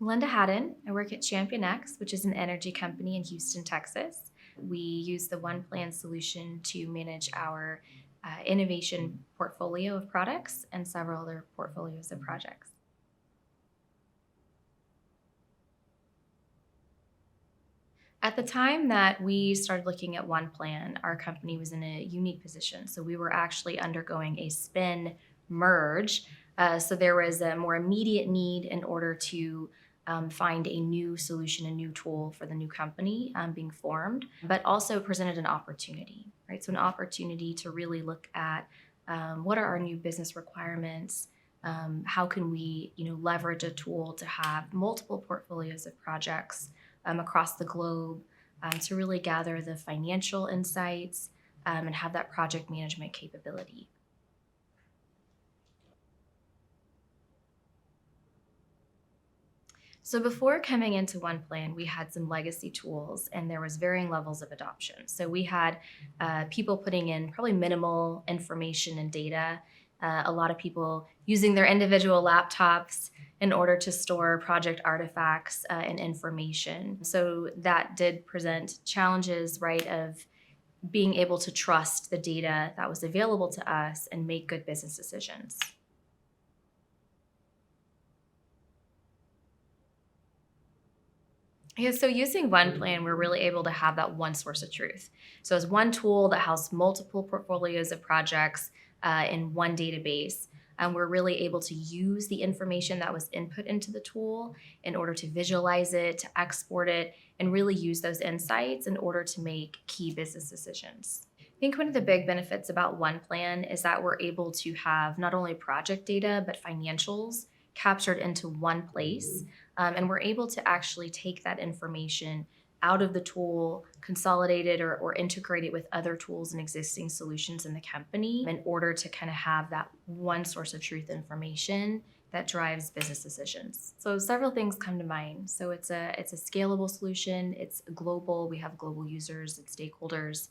Linda Haddon. I work at ChampionX, which is an energy company in Houston, Texas. We use the OnePlan solution to manage our innovation portfolio of products and several other portfolios of projects. At the time that we started looking at OnePlan, our company was in a unique position. So we were actually undergoing a spin merge. So there was a more immediate need in order to find a new solution, a new tool for the new company being formed, but also presented an opportunity, right? So an opportunity to really look at what are our new business requirements. How can we, leverage a tool to have multiple portfolios of projects across the globe to really gather the financial insights and have that project management capability. So before coming into OnePlan, we had some legacy tools and there was varying levels of adoption. So we had people putting in probably minimal information and data, a lot of people using their individual laptops in order to store project artifacts and information. So that did present challenges, right, of being able to trust the data that was available to us and make good business decisions. Yeah, so using OnePlan, we're really able to have that one source of truth. So it's one tool that has multiple portfolios of projects in one database. And we're really able to use the information that was input into the tool in order to visualize it, to export it, and really use those insights in order to make key business decisions. I think one of the big benefits about OnePlan is that we're able to have not only project data, but financials captured into one place. And we're able to actually take that information out of the tool, consolidate it or integrate it with other tools and existing solutions in the company in order to kind of have that one source of truth information that drives business decisions. So several things come to mind. So it's a scalable solution. It's global. We have global users and stakeholders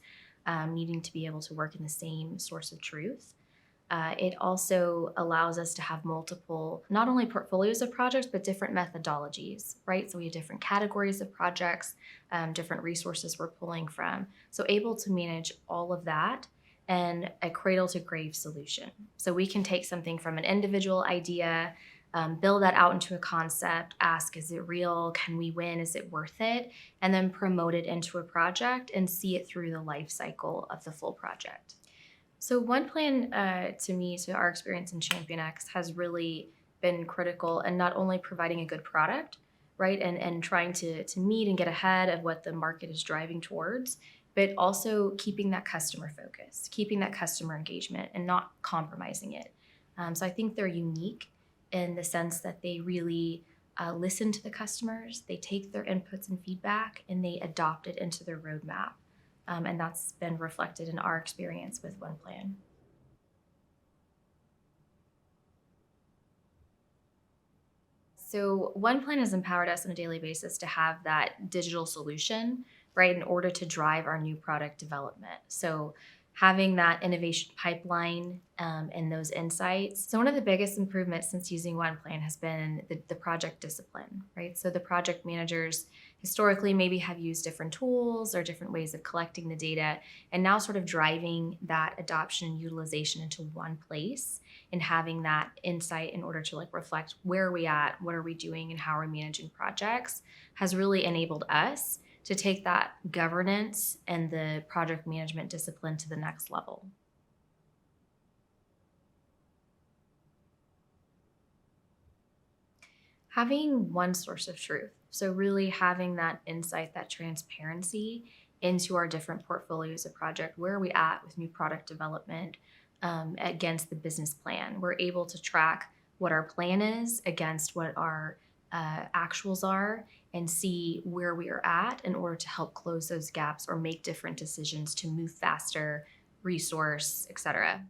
needing to be able to work in the same source of truth. It also allows us to have multiple, not only portfolios of projects, but different methodologies, right? So we have different categories of projects, different resources we're pulling from. So able to manage all of that and a cradle to grave solution. So we can take something from an individual idea, build that out into a concept, ask, is it real? Can we win? Is it worth it? And then promote it into a project and see it through the life cycle of the full project. So OnePlan, to me, to our experience in ChampionX, has really been critical in not only providing a good product, right, and trying to meet and get ahead of what the market is driving towards, but also keeping that customer focus, keeping that customer engagement, and not compromising it. So I think they're unique in the sense that they really listen to the customers, they take their inputs and feedback, and they adopt it into their roadmap. And that's been reflected in our experience with OnePlan. So OnePlan has empowered us on a daily basis to have that digital solution, right, in order to drive our new product development. So having that innovation pipeline and those insights. So one of the biggest improvements since using OnePlan has been the project discipline, right? So the project managers historically maybe have used different tools or different ways of collecting the data, and now sort of driving that adoption and utilization into one place and having that insight in order to reflect where are we at, what are we doing, and how are we managing projects has really enabled us to take that governance and the project management discipline to the next level. Having one source of truth. So really having that insight, that transparency into our different portfolios of project. Where are we at with new product development against the business plan? We're able to track what our plan is against what our actuals are and see where we are at in order to help close those gaps or make different decisions to move faster, resource, etc.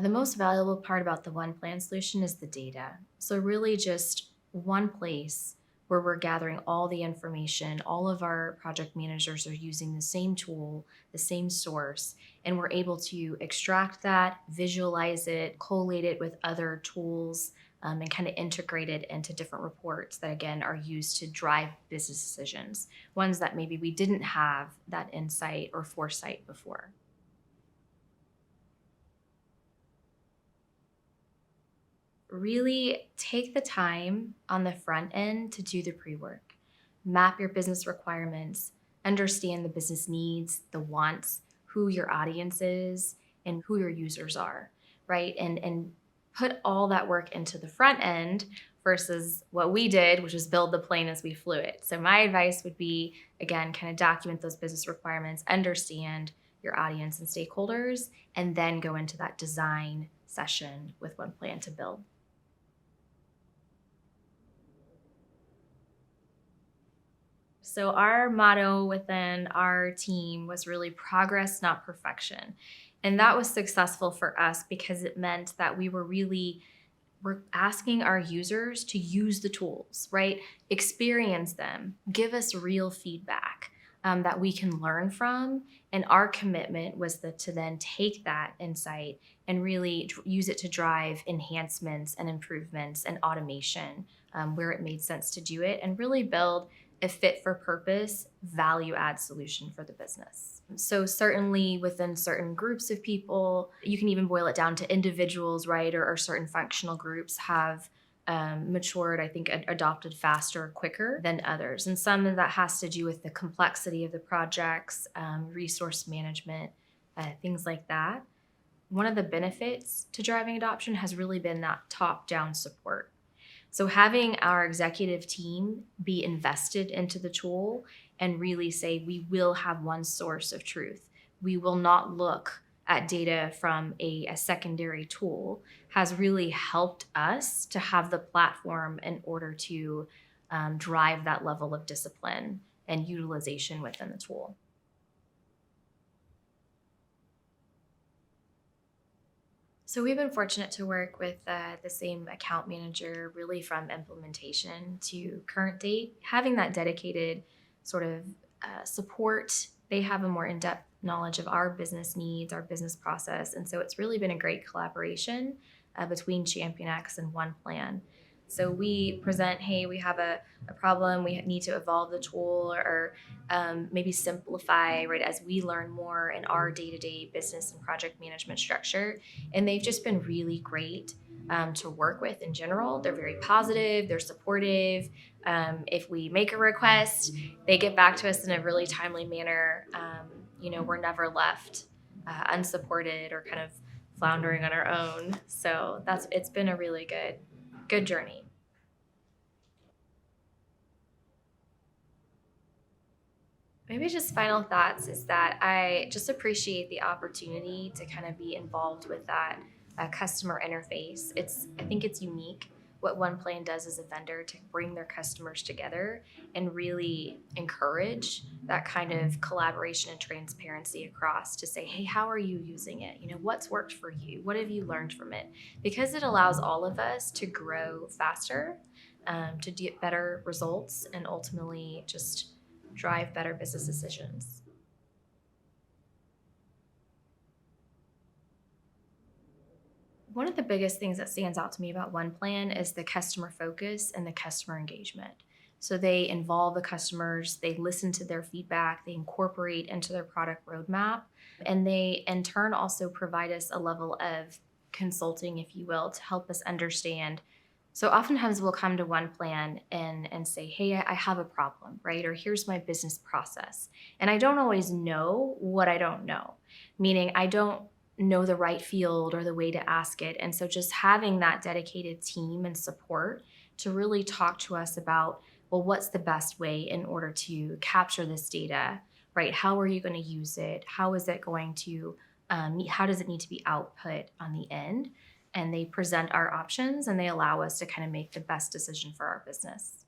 The most valuable part about the OnePlan solution is the data. So really just one place where we're gathering all the information. All of our project managers are using the same tool, the same source, and we're able to extract that, visualize it, collate it with other tools, and kind of integrate it into different reports that, again, are used to drive business decisions, ones that maybe we didn't have that insight or foresight before. Really take the time on the front end to do the pre-work. Map your business requirements, understand the business needs, the wants, who your audience is, and who your users are, right? And put all that work into the front end versus what we did, which was build the plane as we flew it. So my advice would be, again, kind of document those business requirements, understand your audience and stakeholders, and then go into that design session with OnePlan to build. So our motto within our team was really progress, not perfection. And that was successful for us because it meant that we're asking our users to use the tools, right? Experience them, give us real feedback that we can learn from. And our commitment was to then take that insight and really use it to drive enhancements and improvements and automation where it made sense to do it, and really build a fit for purpose value add solution for the business. So certainly within certain groups of people, you can even boil it down to individuals, right? Or certain functional groups have matured, I think, adopted faster, quicker than others. And some of that has to do with the complexity of the projects, resource management, things like that. One of the benefits to driving adoption has really been that top-down support. So having our executive team be invested into the tool and really say, we will have one source of truth. We will not look at data from a secondary tool has really helped us to have the platform in order to drive that level of discipline and utilization within the tool. So we've been fortunate to work with the same account manager really from implementation to current date. Having that dedicated sort of support, they have a more in-depth knowledge of our business needs, our business process. And so it's really been a great collaboration between ChampionX and OnePlan. So we present, hey, we have a problem, we need to evolve the tool or maybe simplify, right, as we learn more in our day-to-day business and project management structure. And they've just been really great to work with in general. They're very positive, they're supportive. If we make a request, they get back to us in a really timely manner. We're never left unsupported or kind of floundering on our own. So it's been a really good journey. Maybe just final thoughts is that I just appreciate the opportunity to kind of be involved with that customer interface. I think it's unique what OnePlan does as a vendor to bring their customers together and really encourage that kind of collaboration and transparency across to say, hey, how are you using it? What's worked for you? What have you learned from it? Because it allows all of us to grow faster, to get better results, and ultimately just drive better business decisions. One of the biggest things that stands out to me about OnePlan is the customer focus and the customer engagement. So they involve the customers, they listen to their feedback, they incorporate into their product roadmap, and they in turn also provide us a level of consulting, if you will, to help us understand. So oftentimes we'll come to OnePlan and say, hey, I have a problem, right? Or here's my business process. And I don't always know what I don't know, meaning I don't know the right field or the way to ask it. And so just having that dedicated team and support to really talk to us about, well, what's the best way in order to capture this data, right? How are you going to use it? How is it going to, how does it need to be output on the end? And they present our options and they allow us to kind of make the best decision for our business.